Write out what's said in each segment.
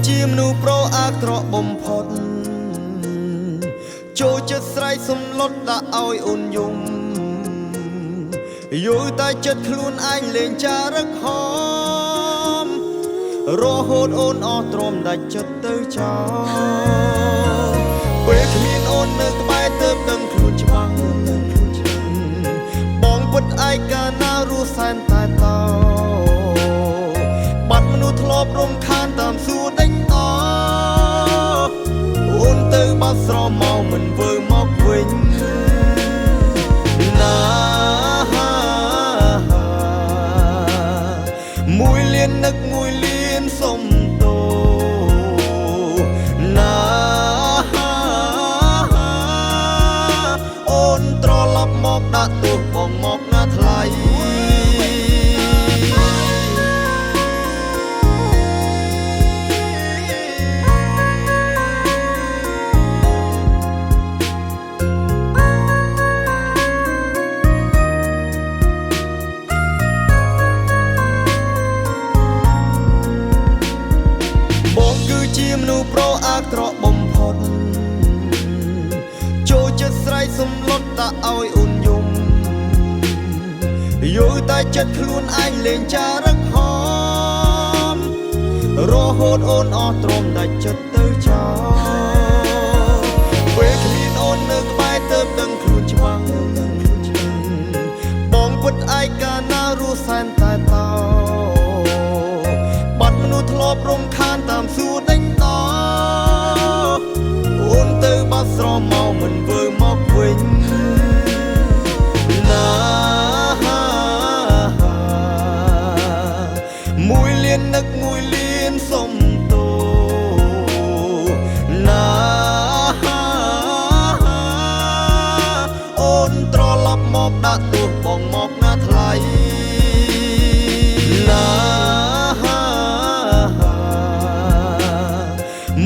ជាមនុស្សប្រុសអាក្រក់បំផុតចូលចិត្តស្រែកសំឡុតដាក់ឲ្យអូនយំយល់តែចិត្តខ្លួនឯងលេងចារឹកហមរហូតអូនអស់ទ្រាំដាច់ចិត្តទៅចោលពេលគ្មានអូននៅក្បែរទៅដឹងខ្លួនច្បាស់បងពិតឯកាណារស់សែនតែតោបាត់មនុស្សធ្លាប់រំខានតាមសួរដេញតអូនទៅបាត់ស្រមោមិនធ្វើមកវិញណាមួយលៀននឹកមួយលៀនសុំតោណាអូនត្រឡប់មកដាក់ទោសបងមកណាថ្លៃជាមនុស្សប្រុសអាក្រក់បំផុតចូលចិត្តស្រែកសំឡុតដាក់ឲ្យអូនយំយល់តែចិត្តខ្លួនឯងលេងចារឹកហមរហូតអូនអស់ទ្រាំដាច់ចិត្តទៅចោលពេលគ្មានអូននៅក្បែរទៅដឹងខ្លួនច្បាស់បងពិតឯកាណារស់សែនតែតោបាត់មនុស្សធ្លាប់រំខានតាមសួរដេញតអូនទៅបាត់ស្រមោមិនធ្វើមកវិញណាមួយលៀននឹកមួយលៀនសុំតោណាអូនត្រឡប់មកដាក់ទោសបងមកណាថ្លៃណា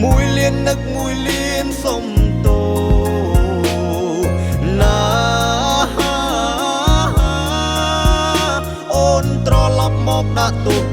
មួយលៀននឹកមួយលៀនសុំតោណាអូនត្រឡប់មកដាក់ទោស